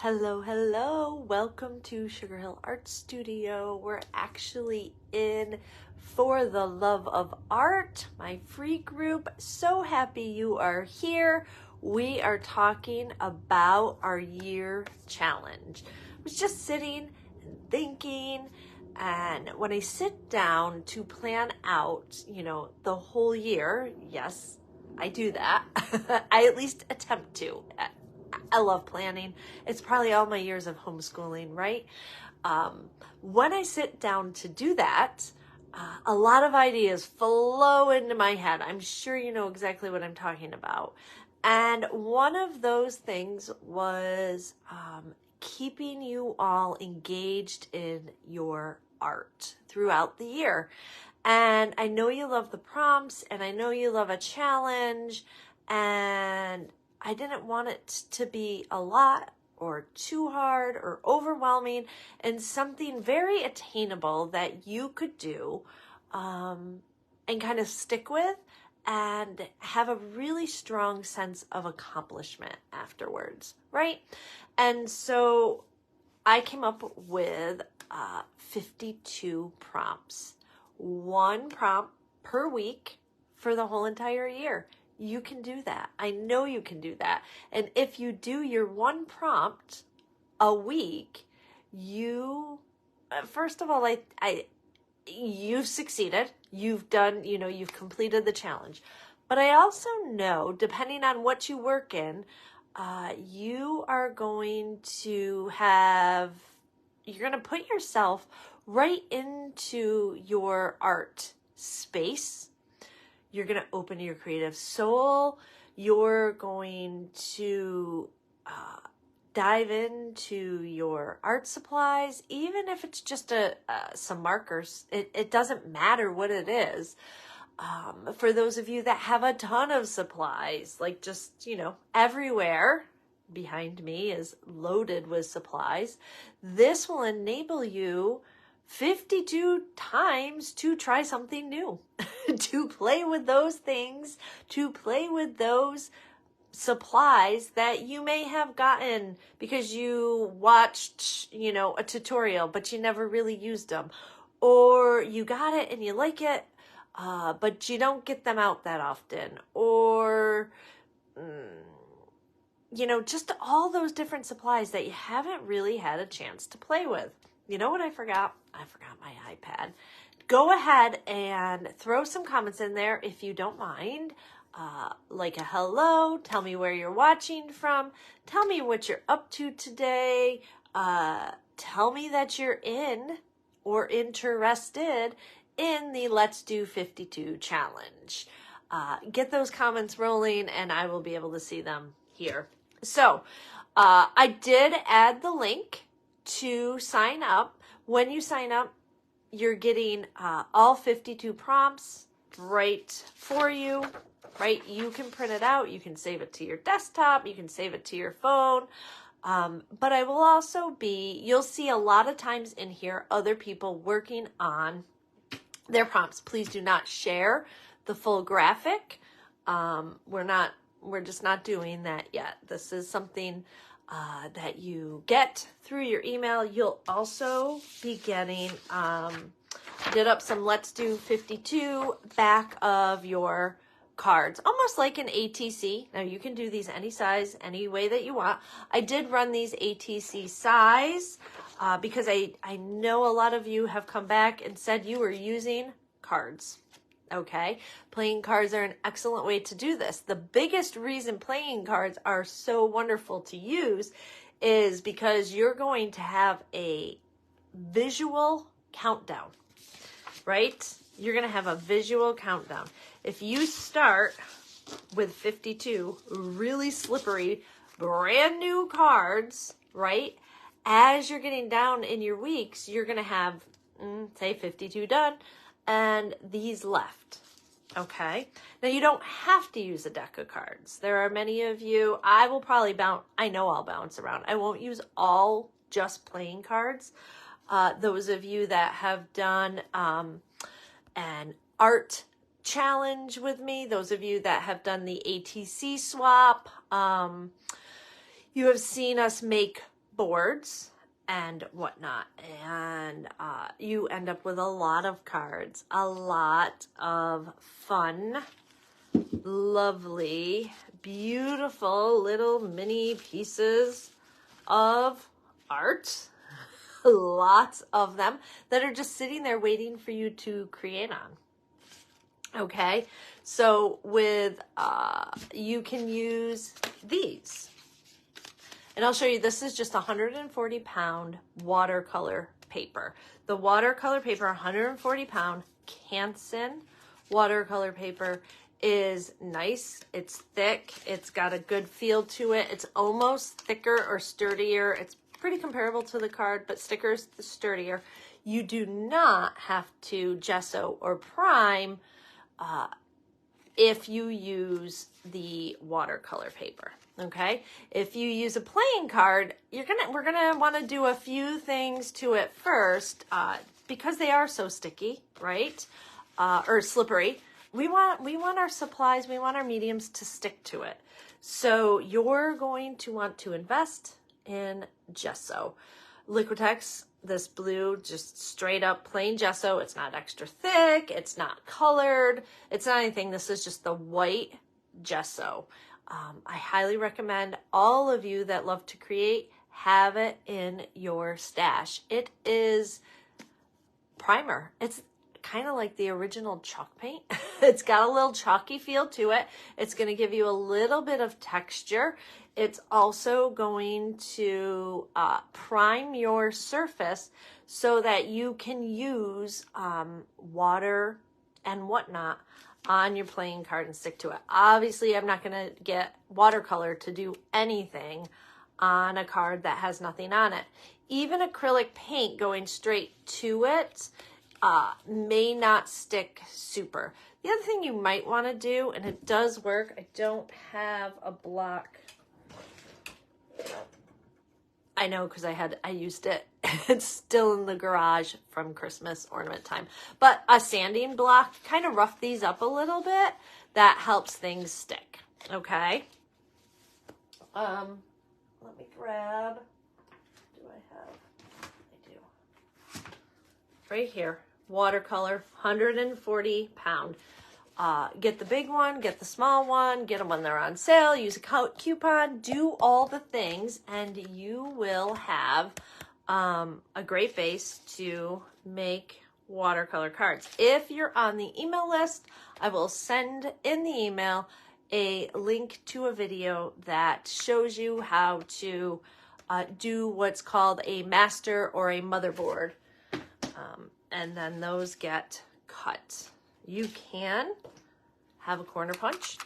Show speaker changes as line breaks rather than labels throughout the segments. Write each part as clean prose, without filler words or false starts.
Hello, hello. Welcome to Sugar Hill Art Studio. We're actually in For the Love of Art, my free group. So happy you are here. We are talking about our year challenge. I was just sitting and thinking, and when I sit down to plan out, the whole year, yes, I do that. I at least attempt to. I love planning. It's probably all my years of homeschooling, right? When I sit down to do that, a lot of ideas flow into my head. I'm sure you know exactly what I'm talking about. And one of those things was keeping you all engaged in your art throughout the year. And I know you love the prompts, and I know you love a challenge, and I didn't want it to be a lot or too hard or overwhelming, and something very attainable that you could do and kind of stick with and have a really strong sense of accomplishment afterwards, right? And so I came up with 52 prompts, one prompt per week for the whole entire year. You can do that. I know you can do that. And if you do your one prompt a week, you, first of all, you've succeeded. You've done, you've completed the challenge. But I also know, depending on what you work in, you are going to you're going to put yourself right into your art space. You're going to open your creative soul. You're going to dive into your art supplies, even if it's just some markers. It doesn't matter what it is. For those of you that have a ton of supplies, like just, everywhere behind me is loaded with supplies, this will enable you 52 times to try something new, to play with those things, to play with those supplies that you may have gotten because you watched, a tutorial, but you never really used them, or you got it and you like it, but you don't get them out that often, or, just all those different supplies that you haven't really had a chance to play with. You know what I forgot? I forgot my iPad. Go ahead and throw some comments in there if you don't mind. Like a hello, tell me where you're watching from, tell me what you're up to today, tell me that you're in or interested in the Let's Do 52 challenge. Get those comments rolling and I will be able to see them here. So I did add the link to sign up. When you sign up, you're getting all 52 prompts right for you, right? You can print it out. You can save it to your desktop. You can save it to your phone. But I will also you'll see a lot of times in here other people working on their prompts. Please do not share the full graphic. We're just not doing that yet. This is something that you get through your email. You'll also be getting, did up some Let's Do 52 back of your cards, almost like an ATC. Now you can do these any size, any way that you want. I did run these ATC size because I know a lot of you have come back and said you were using cards. Okay, playing cards are an excellent way to do this. The biggest reason playing cards are so wonderful to use is because you're going to have a visual countdown, right? You're going to have a visual countdown. If you start with 52 really slippery, brand new cards, right? As you're getting down in your weeks, you're going to have, say, 52 done. And these left, okay? Now, you don't have to use a deck of cards. There are many of you, I will probably I know I'll bounce around. I won't use all just playing cards. Those of you that have done an art challenge with me, those of you that have done the ATC swap, you have seen us make boards and whatnot, and you end up with a lot of cards, a lot of fun, lovely, beautiful little mini pieces of art, lots of them that are just sitting there waiting for you to create on. Okay, so with you can use these, and I'll show you. This is just 140-pound watercolor paper. The watercolor paper, 140-pound Canson watercolor paper, is nice. It's thick. It's got a good feel to it. It's almost thicker or sturdier. It's pretty comparable to the card, but sticker is sturdier. You do not have to gesso or prime if you use the watercolor paper. Okay, if you use a playing card, we're gonna want to do a few things to it first, because they are so sticky, right? Or slippery. We want our supplies, we want our mediums to stick to it. So you're going to want to invest in gesso. Liquitex, this blue, just straight up plain gesso. It's not extra thick, it's not colored, it's not anything. This is just the white gesso. I highly recommend all of you that love to create have it in your stash. It is primer. It's kind of like the original chalk paint. It's got a little chalky feel to it. It's going to give you a little bit of texture. It's also going to prime your surface so that you can use water and whatnot on your playing card and stick to it. Obviously, I'm not going to get watercolor to do anything on a card that has nothing on it. Even acrylic paint going straight to it may not stick super. The other thing you might want to do, and it does work, I don't have a block. I know because I used it. It's still in the garage from Christmas ornament time. But a sanding block, kind of rough these up a little bit. That helps things stick. Okay. Let me grab. Do I have? I do. Right here. Watercolor, 140-pound. Get the big one, get the small one, get them when they're on sale, use a coupon, do all the things, and you will have a great base to make watercolor cards. If you're on the email list, I will send in the email a link to a video that shows you how to do what's called a master or a motherboard. And then those get cut. You can have a corner punch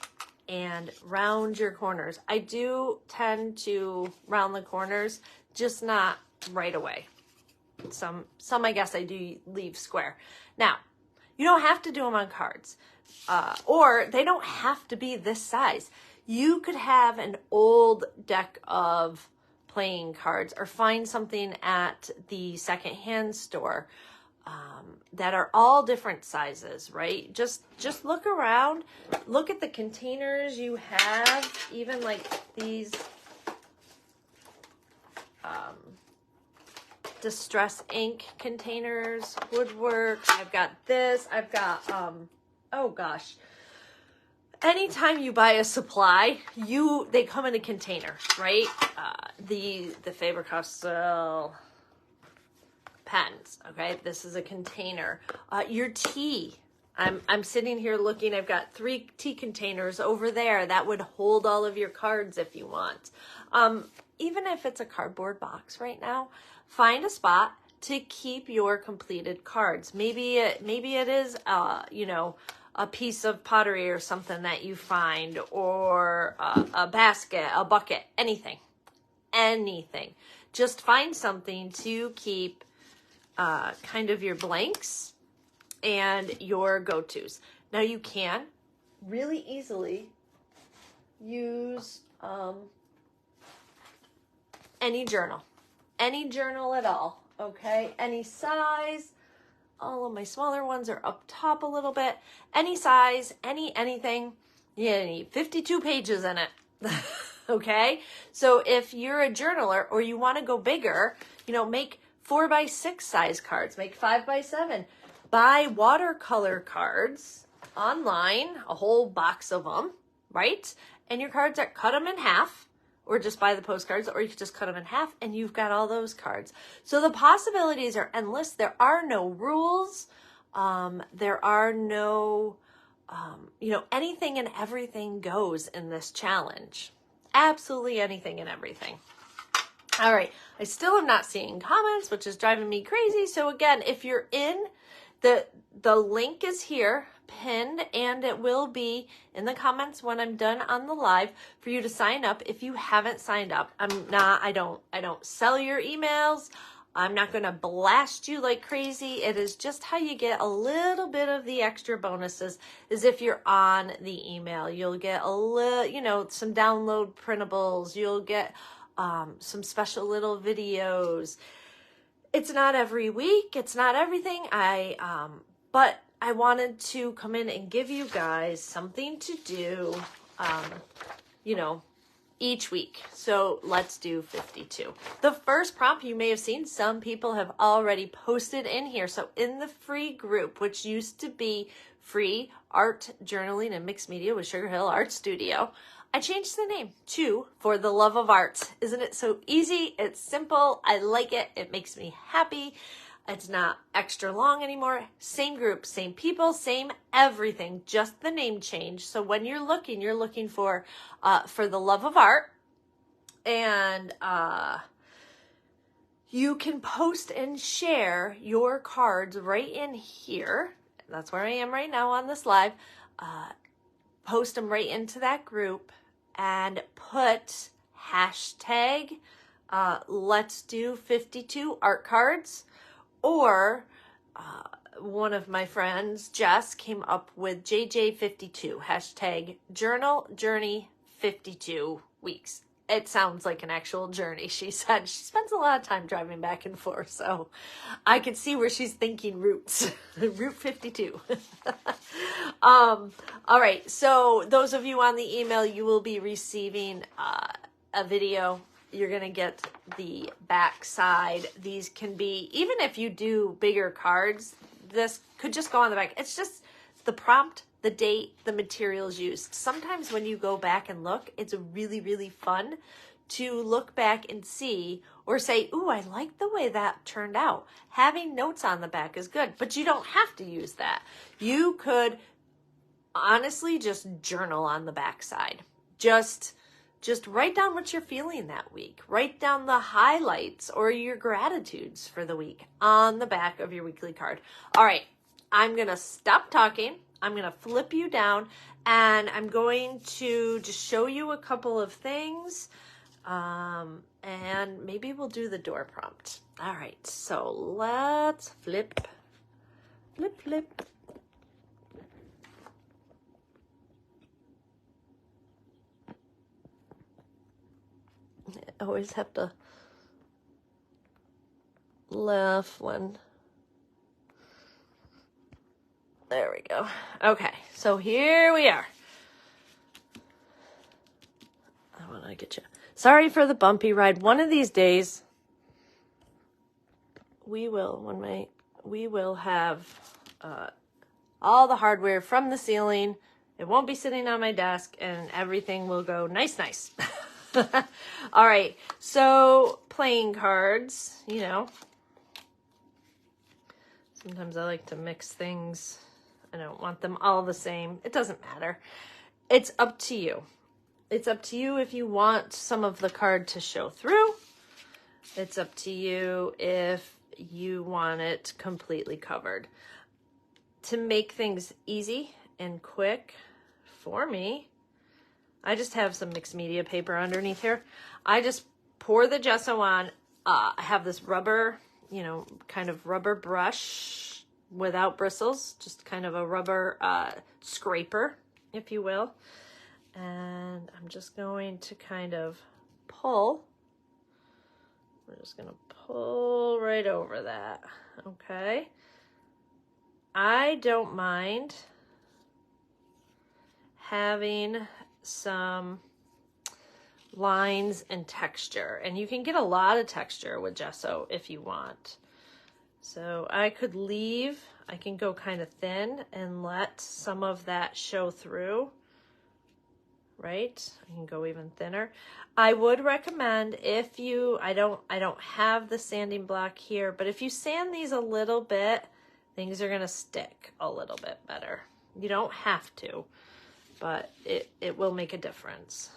and round your corners. I do tend to round the corners, just not right away. Some I guess I do leave square. Now, you don't have to do them on cards, or they don't have to be this size. You could have an old deck of playing cards or find something at the secondhand store that are all different sizes, right? Just look around, look at the containers you have, even like these distress ink containers, woodwork. I've got this, I've got, oh gosh. Anytime you buy a supply, they come in a container, right? The Faber-Castell pens, okay? This is a container. Your tea. I'm sitting here looking, I've got 3 tea containers over there that would hold all of your cards if you want. Even if it's a cardboard box right now, find a spot to keep your completed cards. Maybe it is, you know, a piece of pottery or something that you find, or a basket, a bucket, anything. Just find something to keep kind of your blanks and your go-tos. Now you can really easily use any journal at all, okay? Any size. All of my smaller ones are up top a little bit. Any size, anything. You need 52 pages in it. Okay, so if you're a journaler or you want to go bigger, you know, make 4x6 size cards, make 5x7, buy watercolor cards online, a whole box of them, right? And your cards are, cut them in half, or just buy the postcards, or you could just cut them in half and you've got all those cards. So the possibilities are endless. There are no rules. There are no, you know, anything and everything goes in this challenge. Absolutely anything and everything. All right. I still am not seeing comments, which is driving me crazy. So again, if you're in, the link is here pinned, and it will be in the comments when I'm done on the live for you to sign up. If you haven't signed up, I don't sell your emails. I'm not going to blast you like crazy. It is just how you get a little bit of the extra bonuses is if you're on the email. You'll get a little, you know, some download printables. You'll get some special little videos. It's not every week. It's not everything. But I wanted to come in and give you guys something to do, you know, each week. So let's do 52. The first prompt you may have seen, some people have already posted in here. So in the free group, which used to be free art journaling and mixed media with Sugar Hill Art Studio, I changed the name to For the Love of Art. Isn't it so easy? It's simple. I like it. It makes me happy. It's not extra long anymore. Same group, same people, same everything, just the name change. So when you're looking for the love of art, and you can post and share your cards right in here. That's where I am right now on this live. Post them right into that group and put hashtag let's do 52 art cards. Or one of my friends, Jess, came up with JJ52, hashtag journal journey 52 weeks. It sounds like an actual journey, she said. She spends a lot of time driving back and forth, so I could see where she's thinking routes. Route 52. All right, so those of you on the email, you will be receiving a video. You're going to get the back side. These can be, even if you do bigger cards, this could just go on the back. It's just the prompt, the date, the materials used. Sometimes when you go back and look, it's really, really fun to look back and see or say, ooh, I like the way that turned out. Having notes on the back is good, but you don't have to use that. You could honestly just journal on the back side. Just write down what you're feeling that week. Write down the highlights or your gratitudes for the week on the back of your weekly card. All right, I'm going to stop talking. I'm going to flip you down, and I'm going to just show you a couple of things, and maybe we'll do the door prompt. All right, so let's flip. I always have to laugh when... There we go. Okay, so here we are. I want to get you. Sorry for the bumpy ride. One of these days, we will have all the hardware from the ceiling. It won't be sitting on my desk, and everything will go nice. All right, so playing cards, you know. Sometimes I like to mix things. I don't want them all the same. It doesn't matter. It's up to you. It's up to you if you want some of the card to show through. It's up to you if you want it completely covered. To make things easy and quick for me, I just have some mixed media paper underneath here. I just pour the gesso on. I have this rubber, you know, kind of rubber brush without bristles, just kind of a rubber scraper, if you will. And I'm just going to kind of pull. We're just going to pull right over that, okay? I don't mind having some lines and texture. And you can get a lot of texture with gesso if you want. So I could leave, I can go kind of thin and let some of that show through, right? I can go even thinner. I would recommend if you, I don't have the sanding block here, but if you sand these a little bit, things are gonna stick a little bit better. You don't have to, but it will make a difference.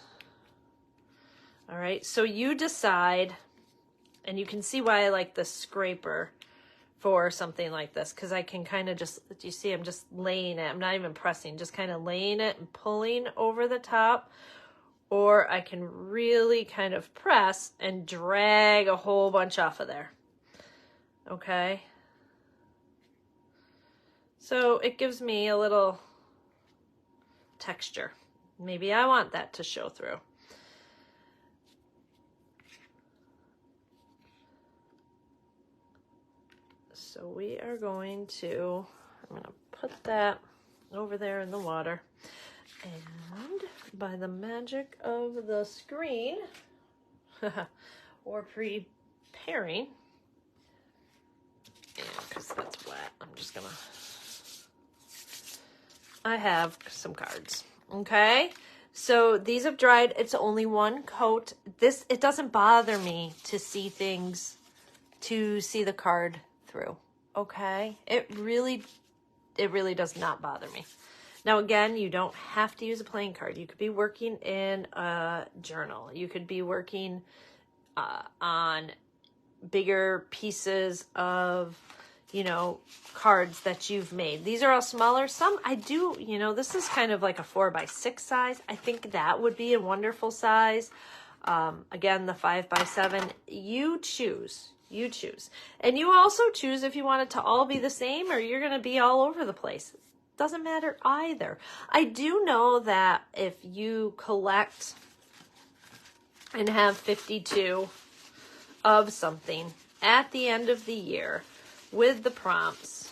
All right, so you decide, and you can see why I like the scraper for something like this, because I can kind of just, you see, I'm just laying it. I'm not even pressing, just kind of laying it and pulling over the top. Or I can really kind of press and drag a whole bunch off of there. Okay. So it gives me a little texture. Maybe I want that to show through. So we are going to, I'm going to put that over there in the water. And by the magic of the screen, or preparing, because that's wet, I'm just going to, I have some cards. Okay. So these have dried. It's only one coat. It doesn't bother me to see things, to see the card through. Okay. It really does not bother me. Now, again, you don't have to use a playing card. You could be working in a journal. You could be working on bigger pieces of, you know, cards that you've made. These are all smaller. Some I do, you know, this is kind of like a 4x6 size. I think that would be a wonderful size. Again, the 5x7, you choose. You choose. And you also choose if you want it to all be the same or you're going to be all over the place. Doesn't matter either. I do know that if you collect and have 52 of something at the end of the year with the prompts,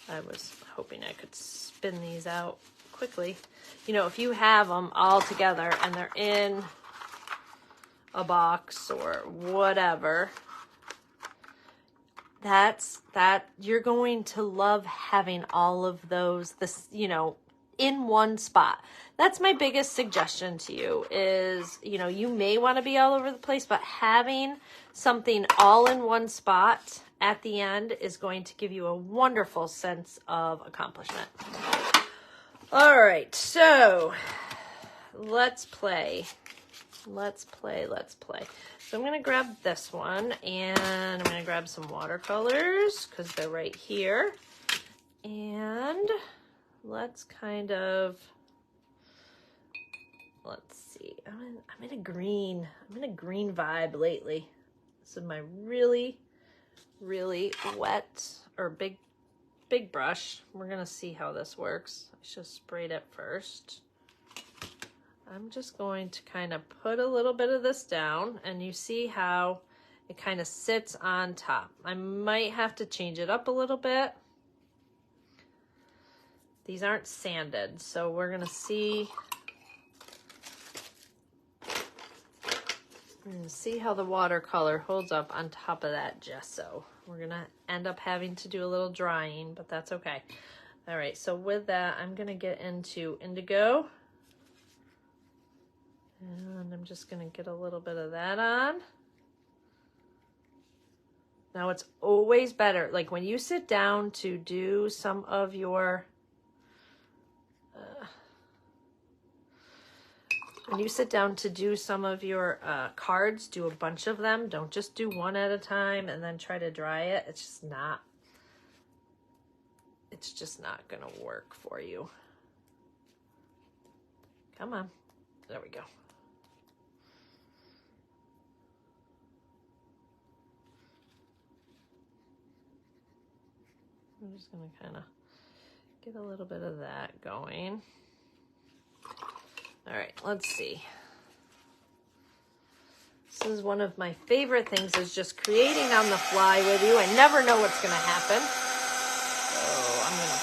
I was hoping I could spin these out quickly. You know, if you have them all together and they're in a box or whatever, that you're going to love having all of those, this, you know, in one spot. That's my biggest suggestion to you is, you know, you may want to be all over the place, but having something all in one spot at the end is going to give you a wonderful sense of accomplishment. All right, so let's play. Let's play. So I'm going to grab this one and I'm going to grab some watercolors because they're right here. And let's kind of, let's see. I'm in a green vibe lately. This is my really, really wet or big brush. We're going to see how this works. I should have sprayed it first. I'm just going to kind of put a little bit of this down and you see how it kind of sits on top. I might have to change it up a little bit. These aren't sanded, so we're going to see how the watercolor holds up on top of that gesso. We're going to end up having to do a little drying, but that's okay. All right, so with that, I'm going to get into indigo. And I'm just going to get a little bit of that on. Now it's always better, like when you sit down to do some of your, cards, do a bunch of them. Don't just do one at a time and then try to dry it. It's just not going to work for you. Come on. There we go. I'm just going to kind of get a little bit of that going. All right, let's see. This is one of my favorite things, is just creating on the fly with you. I never know what's going to happen. So I'm going to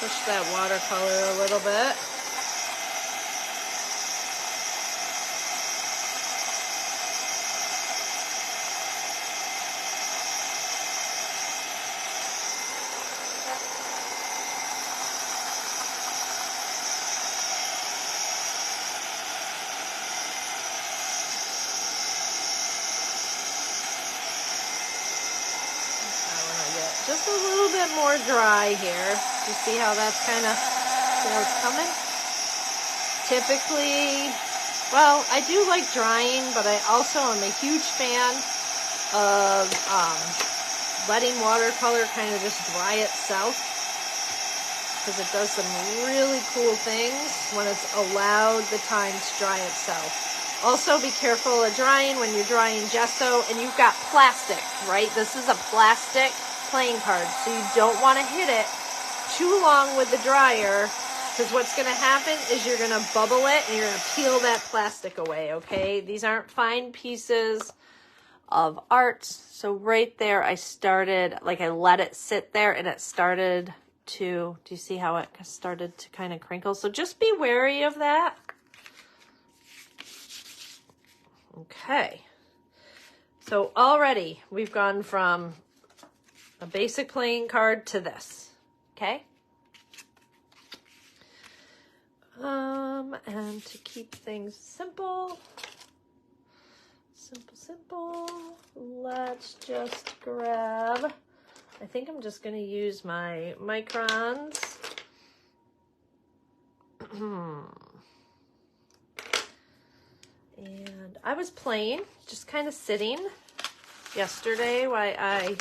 Push that watercolor a little bit. Just a little bit more dry here. You see how that's kind of, it's coming? Typically, well, I do like drying, but I also am a huge fan of letting watercolor kind of just dry itself, because it does some really cool things when it's allowed the time to dry itself. Also, be careful of drying when you're drying gesso and you've got plastic, right? This is a plastic playing card, so you don't want to hit it too long with the dryer, because what's going to happen is you're going to bubble it and you're going to peel that plastic away, okay? These aren't fine pieces of art. So right there, I started, like I let it sit there and it started to, do you see how it started to kind of crinkle? So just be wary of that. Okay. So already we've gone from a basic playing card to this, okay? And to keep things simple, simple, let's just grab, I think I'm just going to use my microns. And I was playing, just kind of sitting yesterday while I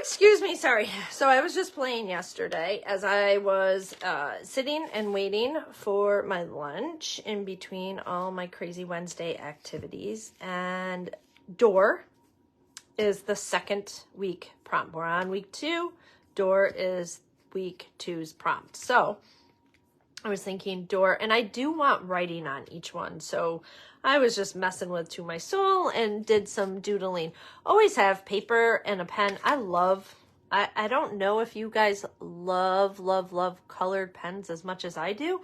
excuse me, sorry. So I was just playing yesterday as I was sitting and waiting for my lunch in between all my crazy Wednesday activities. And Door is the second week prompt. We're on week 2. Door is week 2's prompt. So I was thinking Door, and I do want writing on each one. So I was just messing with To My Soul and did some doodling. Always have paper and a pen. I don't know if you guys love colored pens as much as I do.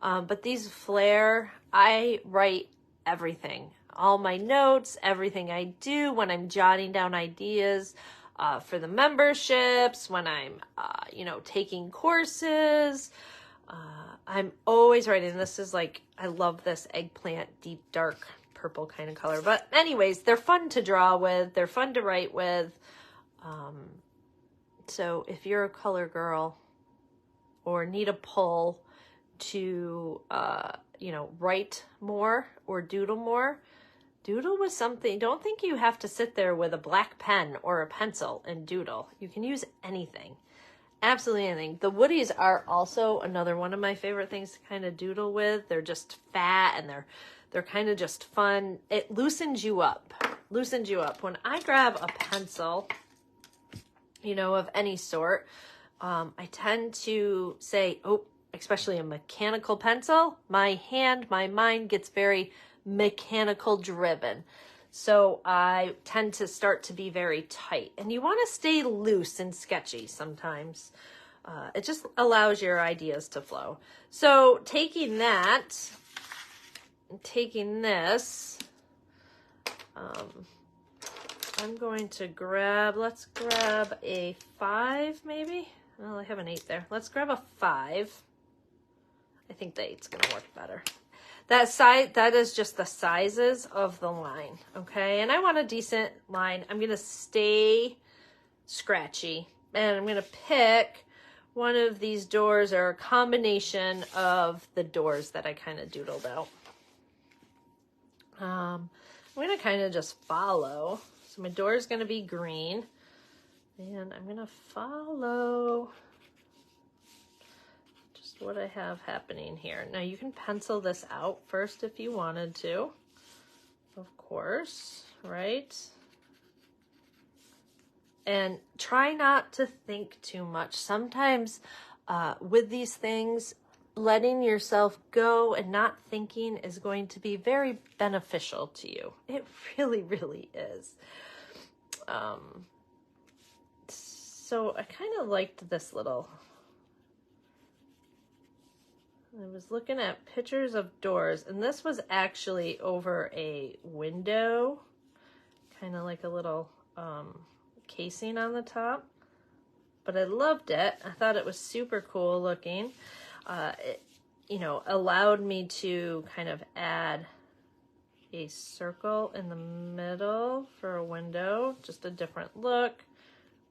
But these Flair, I write everything. All my notes, everything I do when I'm jotting down ideas for the memberships, when I'm, taking courses. I'm always writing. This is like, I love this eggplant, deep, dark purple kind of color. But anyways, they're fun to draw with. They're fun to write with. So if you're a color girl or need a pull to, write more or doodle more, doodle with something. Don't think you have to sit there with a black pen or a pencil and doodle. You can use anything. Absolutely anything. The woodies are also another one of my favorite things to kind of doodle with. They're just fat and they're kind of just fun. It loosens you up. When I grab a pencil, of any sort, I tend to say, especially a mechanical pencil, my mind gets very mechanical driven. So I tend to start to be very tight, and you want to stay loose and sketchy sometimes. It just allows your ideas to flow. So taking this, I'm going to let's grab a 5 maybe. Well, I have an 8 there. Let's grab a 5. I think the 8's going to work better. That is just the sizes of the line, okay? And I want a decent line. I'm going to stay scratchy, and I'm going to pick one of these doors or a combination of the doors that I kind of doodled out. I'm going to kind of just follow. So my door is going to be green, and I'm going to follow what I have happening here. Now you can pencil this out first if you wanted to, of course, right? And try not to think too much. Sometimes with these things, letting yourself go and not thinking is going to be very beneficial to you. It really, really is. So I kind of liked this little, I was looking at pictures of doors, and this was actually over a window, kind of like a little casing on the top, but I loved it. I thought it was super cool looking. It, you know, allowed me to kind of add a circle in the middle for a window, just a different look.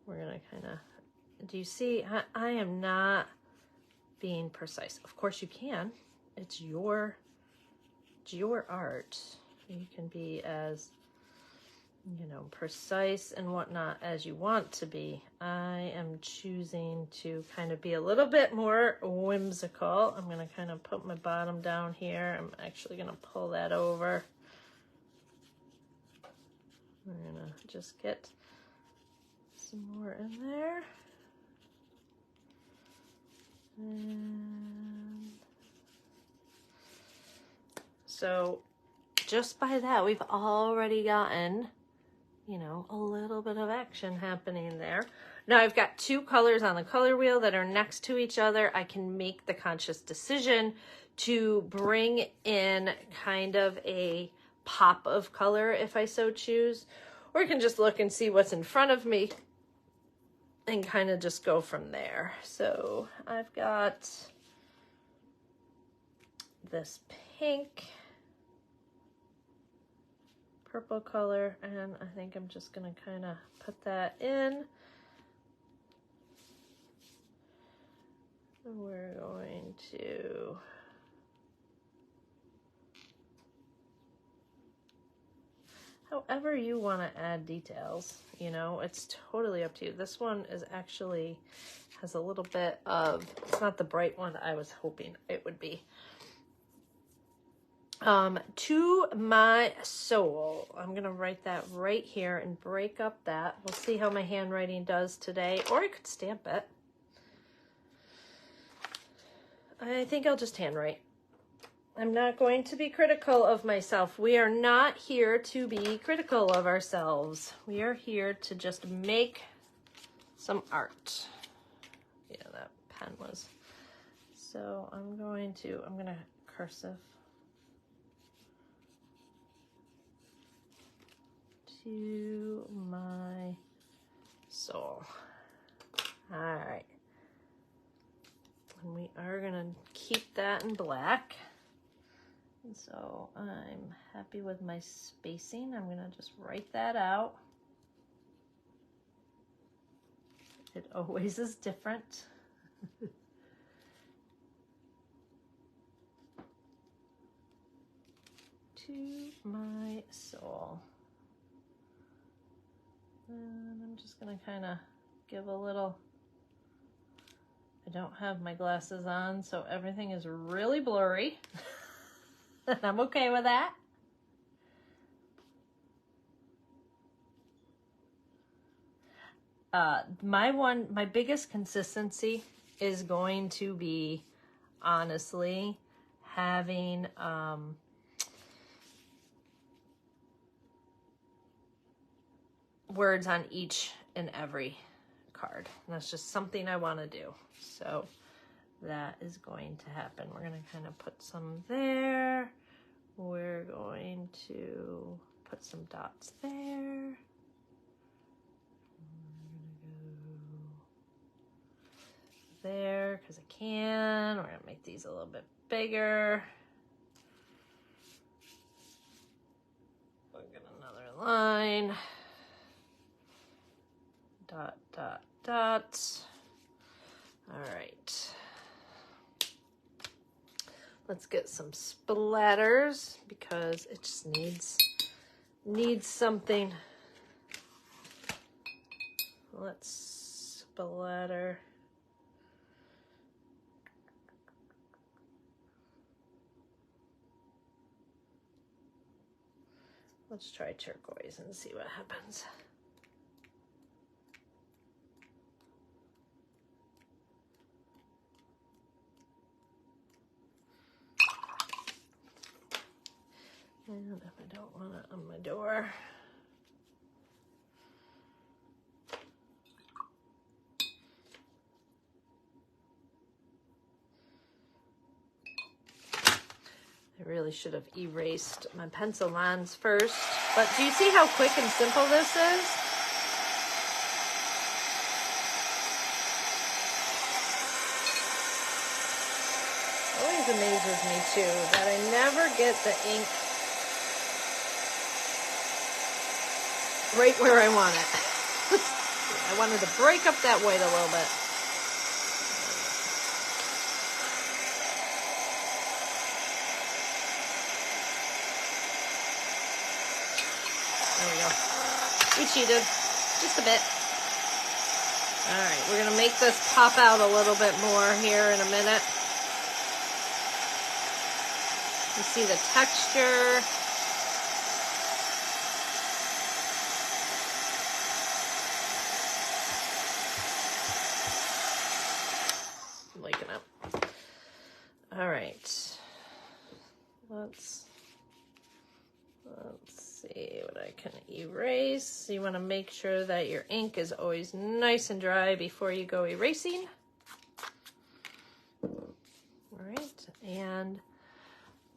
We're gonna kind of, do you see, I am not being precise. Of course you can, it's your art. You can be as, you know, precise and whatnot as you want to be. I am choosing to kind of be a little bit more whimsical. I'm gonna kind of put my bottom down here. I'm actually gonna pull that over. We're gonna just get some more in there. And so just by that, we've already gotten, you know, a little bit of action happening there. Now I've got two colors on the color wheel that are next to each other. I can make the conscious decision to bring in kind of a pop of color if I so choose, or I can just look and see what's in front of me and kind of just go from there. So I've got this pink, purple color, and I think I'm just gonna kind of put that in. We're going to however you want to add details, you know, it's totally up to you. This one is actually has a little bit of, it's not the bright one I was hoping it would be. To my soul, I'm going to write that right here and break up that. We'll see how my handwriting does today, or I could stamp it. I think I'll just handwrite. I'm not going to be critical of myself. We are not here to be critical of ourselves. We are here to just make some art. Yeah, that pen was. So I'm going to cursive. To my soul. All right. And we are going to keep that in black. And so I'm happy with my spacing. I'm going to just write that out. It always is different. To my soul. And I'm just going to kind of give a little, I don't have my glasses on, so everything is really blurry. And I'm okay with that. My biggest consistency is going to be, honestly, having words on each and every card. And that's just something I want to do. So that is going to happen. We're going to kind of put some there. We're going to put some dots there. We're going to go there because I can. We're going to make these a little bit bigger. We'll get another line. Dot, dot, dot. All right. Let's get some splatters because it just needs something. Let's splatter. Let's try turquoise and see what happens. And if I don't want it on my door, I really should have erased my pencil lines first. But do you see how quick and simple this is? Always amazes me too that I never get the ink right where I want it. I wanted to break up that white a little bit. There we go. We cheated just a bit. All right, we're gonna make this pop out a little bit more here in a minute. You see the texture. Waking up. All right. Let's see what I can erase. You want to make sure that your ink is always nice and dry before you go erasing. All right, and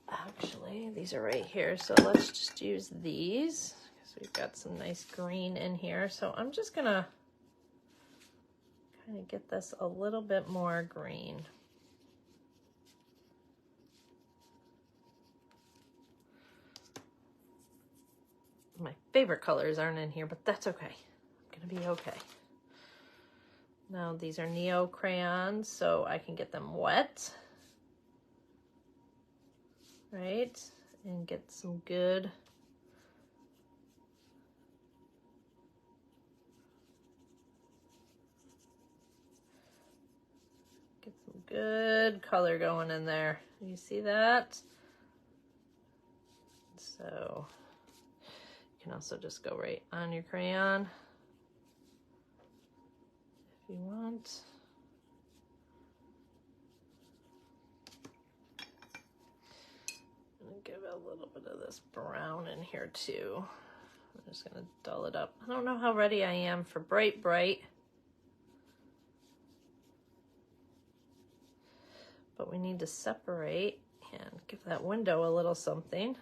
actually these are right here, so let's just use these because we've got some nice green in here. So I'm just gonna kind of get this a little bit more green. My favorite colors aren't in here, but that's okay. I'm gonna be okay. Now these are Neo crayons, so I can get them wet, right? And get some good color going in there. You see that? So you can also just go right on your crayon if you want. I'm gonna give it a little bit of this brown in here too. I'm just gonna dull it up. I don't know how ready I am for bright, but we need to separate and give that window a little something.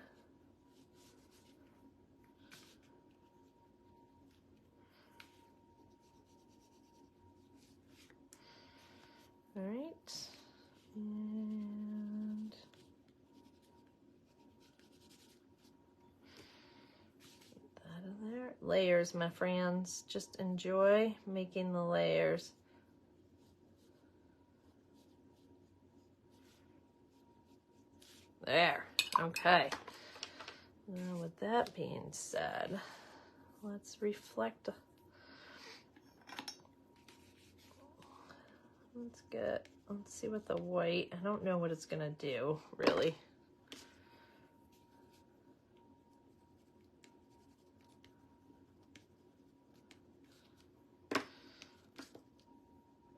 All right, and get that in there. Layers, my friends. Just enjoy making the layers. There, okay. Now with that being said, let's reflect. Let's see what the white, I don't know what it's gonna do, really.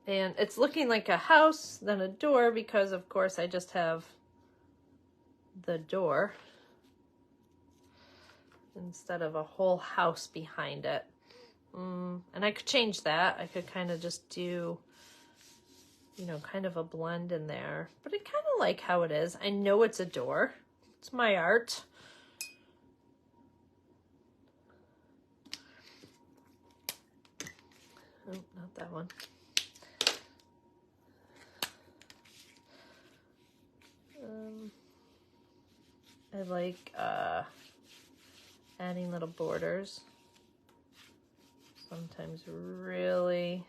And it's looking like a house, then a door, because of course I just have the door instead of a whole house behind it. And I could change that. I could kind of just do, you know, kind of a blend in there, but I kind of like how it is. I know it's a door. It's my art. Oh, not that one. I like adding little borders. Sometimes really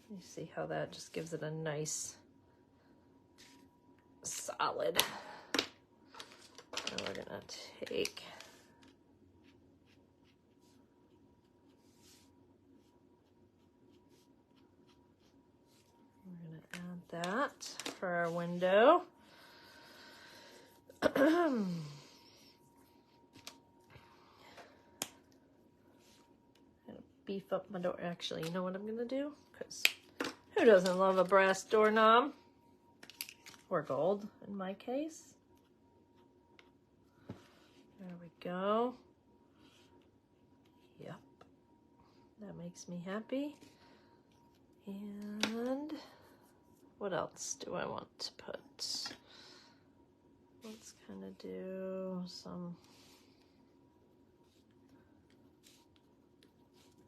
you see how that just gives it a nice solid. Now we're gonna take that for our window. Beef up my door. Actually, you know what I'm gonna do? Because who doesn't love a brass doorknob? Or gold, in my case. There we go. Yep. That makes me happy. And what else do I want to put? Let's kind of do some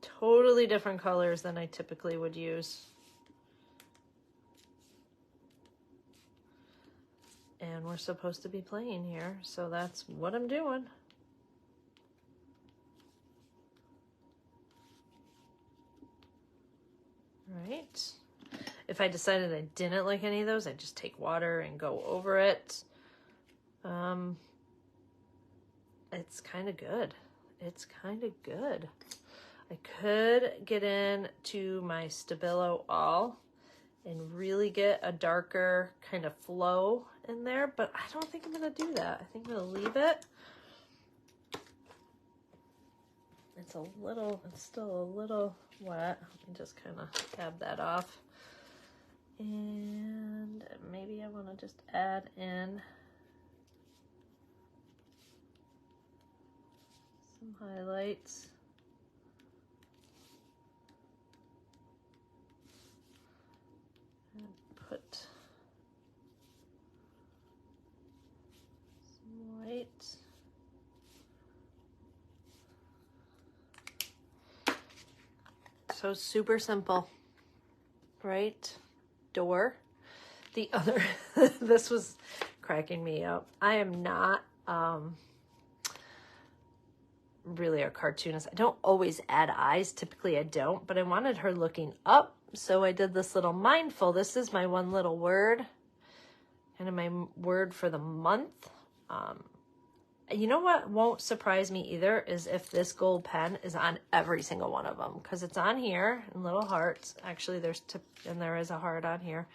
totally different colors than I typically would use. And we're supposed to be playing here, so that's what I'm doing. Right. If I decided I didn't like any of those, I'd just take water and go over it. It's kind of good. It's kind of good. I could get into my Stabilo All and really get a darker kind of flow in there, but I don't think I'm gonna do that. I think I'm gonna leave it. It's still a little wet. Let me just kind of dab that off. And maybe I want to just add in some highlights. And put some white. So super simple, right? Door. The other, this was cracking me up. I am not really a cartoonist. I don't always add eyes. Typically I don't, but I wanted her looking up. So I did this little mindful. This is my one little word, kind of my word for the month. You know what won't surprise me either is if this gold pen is on every single one of them, because it's on here in little hearts. Actually, there is a heart on here.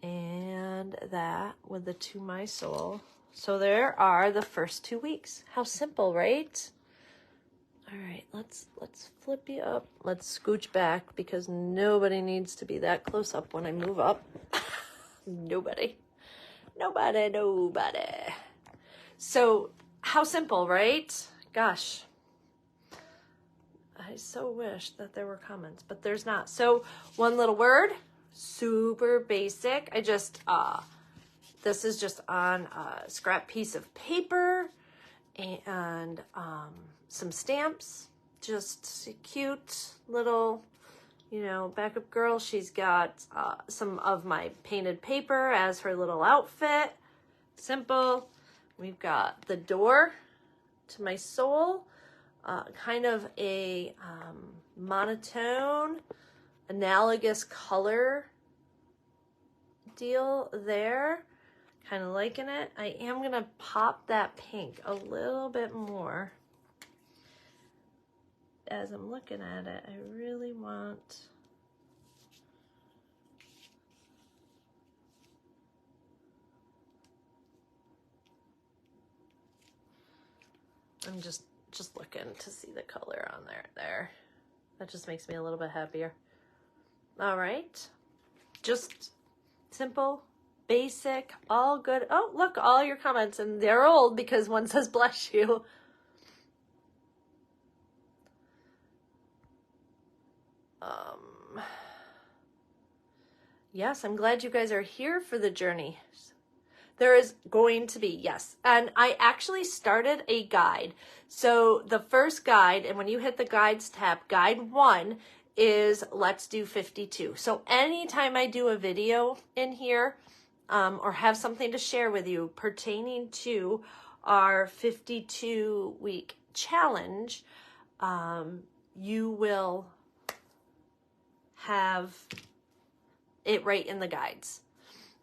And that with the To My Soul. So there are the first 2 weeks. How simple, right? All right, let's flip you up. Let's scooch back because nobody needs to be that close up when I move up. Nobody. So how simple, right? Gosh, I so wish that there were comments, but there's not. So one little word, super basic. I just, this is just on a scrap piece of paper and some stamps, just cute little, you know, backup girl. She's got some of my painted paper as her little outfit. Simple. We've got the door to my soul, kind of a monotone, analogous color deal there. Kind of liking it. I am going to pop that pink a little bit more. As I'm looking at it, I really want... I'm just looking to see the color on there. That just makes me a little bit happier. All right. Just simple, basic, all good. Oh, look, all your comments, and they're old because one says bless you. Yes, I'm glad you guys are here for the journey. There is going to be, yes. And I actually started a guide. So the first guide, and when you hit the guides tab, guide 1 is let's do 52. So anytime I do a video in here or have something to share with you pertaining to our 52-week challenge, you will have it right in the guides.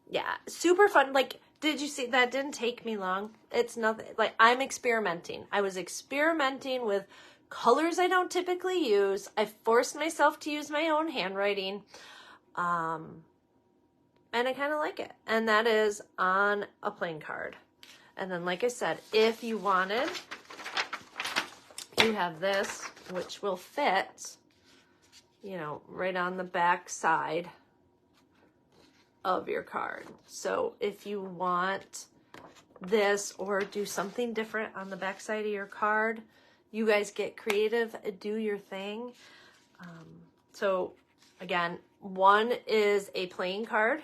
Yeah, super fun. Like, did you see that? Didn't take me long. It's nothing, like, I'm experimenting. I was experimenting with colors I don't typically use. I forced myself to use my own handwriting. And I kind of like it. And that is on a playing card. And then, like I said, if you wanted, you have this, which will fit, you know, right on the back side of your card. So if you want this or do something different on the back side of your card. You guys get creative, do your thing. So again, one is a playing card,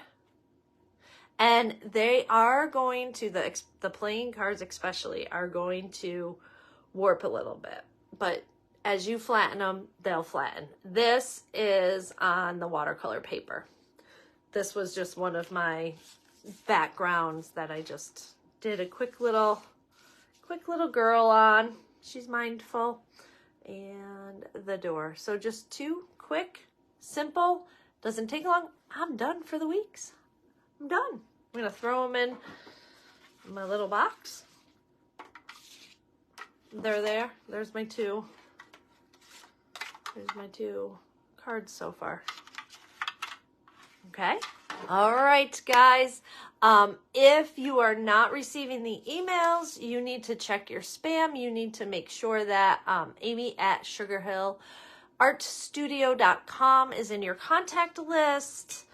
and they are going to, the playing cards especially, are going to warp a little bit. But as you flatten them, they'll flatten. This is on the watercolor paper. This was just one of my backgrounds that I just did a quick little girl on. She's mindful. And the door. So just two quick, simple, doesn't take long. I'm done for the weeks. I'm done. I'm going to throw them in my little box. They're there. There's my two. There's my two cards so far. Okay. All right, guys. If you are not receiving the emails, you need to check your spam. You need to make sure that Amy at sugarhillartstudio.com is in your contact list.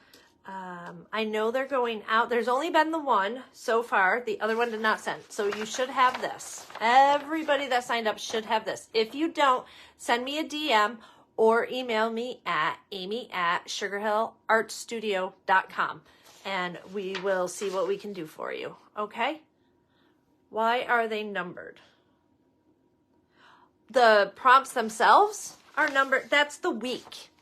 I know they're going out. There's only been the one so far. The other one did not send. So you should have this. Everybody that signed up should have this. If you don't, send me a DM or email me at amy@sugarhillartstudio.com. And we will see what we can do for you. Okay? Why are they numbered? The prompts themselves are numbered. That's the week.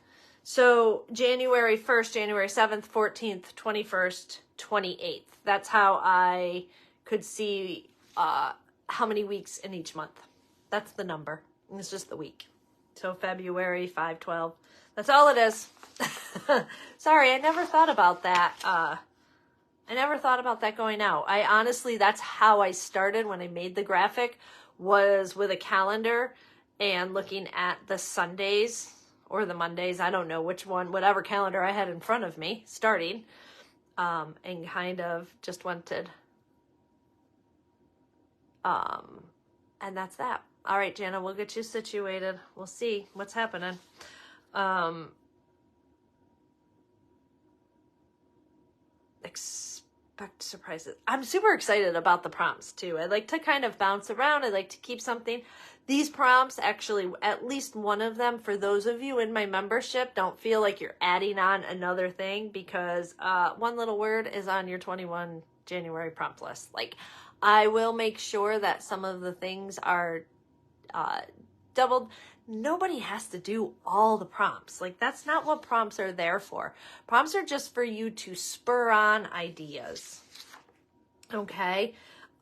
So January 1st, January 7th, 14th, 21st, 28th. That's how I could see how many weeks in each month. That's the number. It's just the week. So February 5/12. That's all it is. Sorry, I never thought about that. I never thought about that going out. I honestly, that's how I started when I made the graphic, was with a calendar and looking at the Sundays or the Mondays. I don't know which one, whatever calendar I had in front of me starting, and kind of just wanted, and that's that. All right, Jana, we'll get you situated. We'll see what's happening. Expect surprises. I'm super excited about the prompts too. I like to kind of bounce around. I like to keep something. These prompts, actually, at least one of them, for those of you in my membership, don't feel like you're adding on another thing, because one little word is on your 21 January prompt list. Like, I will make sure that some of the things are doubled. Nobody has to do all the prompts. Like, that's not what prompts are there for. Prompts are just for you to spur on ideas. Okay?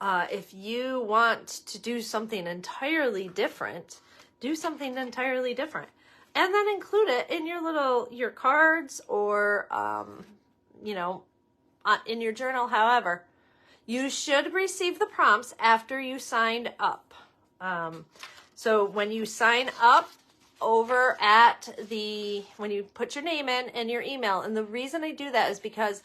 If you want to do something entirely different, do something entirely different. And then include it in your cards, or, in your journal, however. You should receive the prompts after you signed up. So when you sign up over at when you put your name in and your email, and the reason I do that is because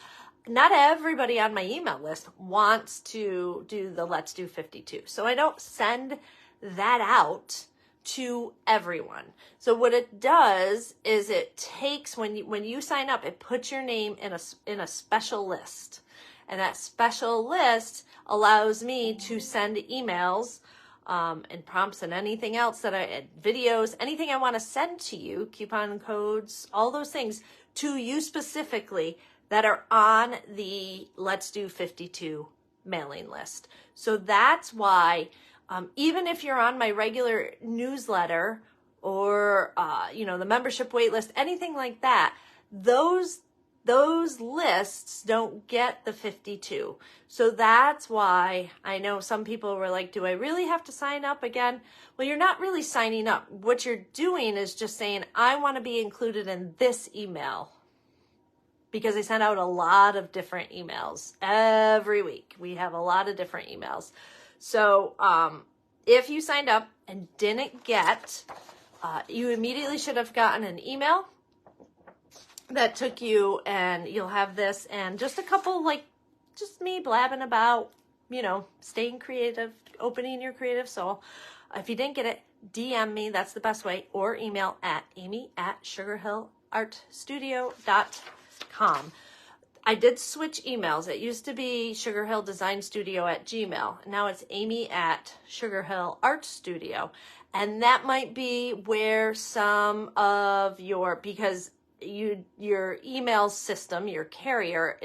not everybody on my email list wants to do the Let's Do 52. So I don't send that out to everyone. So what it does is it takes, when you sign up, it puts your name in a special list. And that special list allows me to send emails and prompts and anything else videos, anything I want to send to you, coupon codes, all those things to you specifically that are on the Let's Do 52 mailing list. So that's why, even if you're on my regular newsletter or, the membership wait list, anything like that, those lists don't get the 52. So that's why I know some people were like, do I really have to sign up again? Well, you're not really signing up. What you're doing is just saying, I want to be included in this email, because I send out a lot of different emails every week. We have a lot of different emails. So if you signed up and didn't get, you immediately should have gotten an email that took you, and you'll have this and just a couple, just me blabbing about, staying creative, opening your creative soul. If you didn't get it, DM me. That's the best way, or email at amy@sugarhillartstudio.com. I did switch emails. It used to be sugarhilldesignstudio@gmail. Now it's amy@sugarhillartstudio. And that might be where some of because your email system, your carrier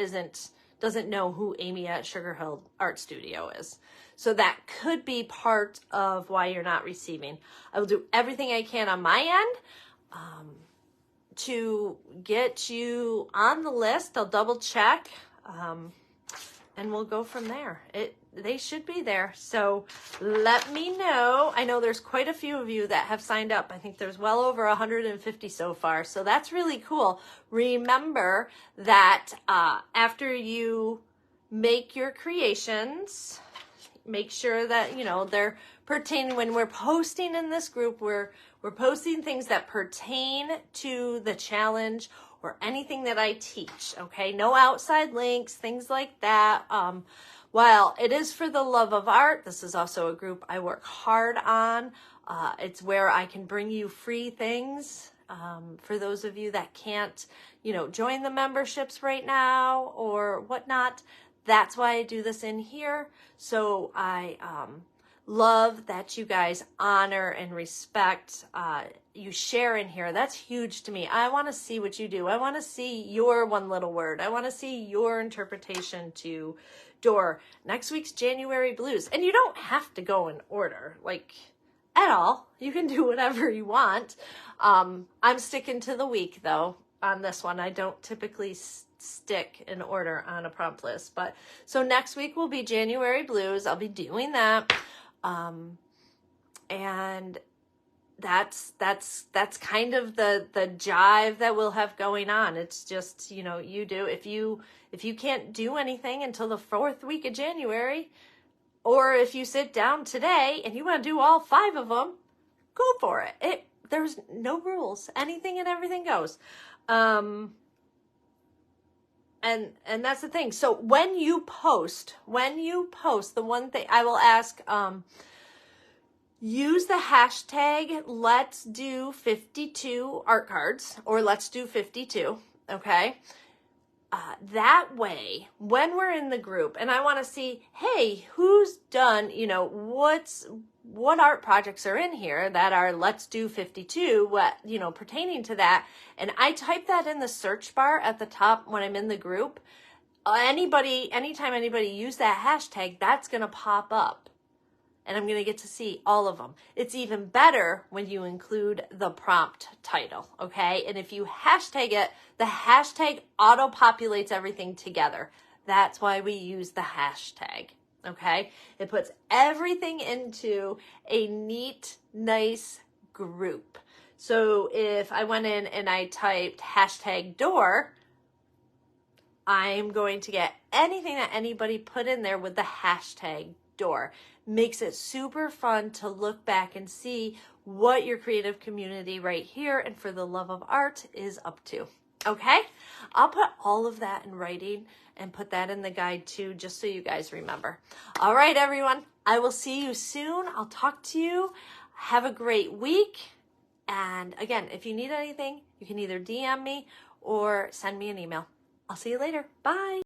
doesn't know who Amy at Sugar Hill Art Studio is. So that could be part of why you're not receiving. I will do everything I can on my end to get you on the list. I'll double check and we'll go from there. They should be there. So let me know. I know there's quite a few of you that have signed up. I think there's well over 150 so far. So that's really cool. Remember that after you make your creations, make sure that, they're pertaining. When we're posting in this group, we're posting things that pertain to the challenge or anything that I teach, okay? No outside links, things like that. While it is for the love of art, this is also a group I work hard on. It's where I can bring you free things for those of you that can't, join the memberships right now or whatnot. That's why I do this in here. So I love that you guys honor and respect, you share in here. That's huge to me. I want to see what you do. I want to see your one little word. I want to see your interpretation to door. Next week's January Blues. And you don't have to go in order, at all. You can do whatever you want. I'm sticking to the week, though, on this one. I don't typically stick in order on a prompt list. But so next week will be January Blues. I'll be doing that. And that's kind of the jive that we'll have going on. It's just, you do, if you can't do anything until the 4th week of January, or if you sit down today and you want to do all 5 of them, go for it. There's no rules. Anything and everything goes. And that's the thing. So when you post, the one thing I will ask, use the hashtag let's do 52 art cards, or let's do 52. Okay. That way, when we're in the group and I want to see, hey, who's done, what art projects are in here that are let's do 52, pertaining to that. And I type that in the search bar at the top when I'm in the group. Anytime anybody use that hashtag, that's going to pop up. And I'm going to get to see all of them. It's even better when you include the prompt title, okay? And if you hashtag it, the hashtag auto-populates everything together. That's why we use the hashtag, okay? It puts everything into a neat, nice group. So if I went in and I typed hashtag door, I'm going to get anything that anybody put in there with the hashtag door. Makes it super fun to look back and see what your creative community right here and for the love of art is up to. Okay? I'll put all of that in writing and put that in the guide too, just so you guys remember. All right, everyone. I will see you soon. I'll talk to you. Have a great week. And again, if you need anything, you can either DM me or send me an email. I'll see you later. Bye.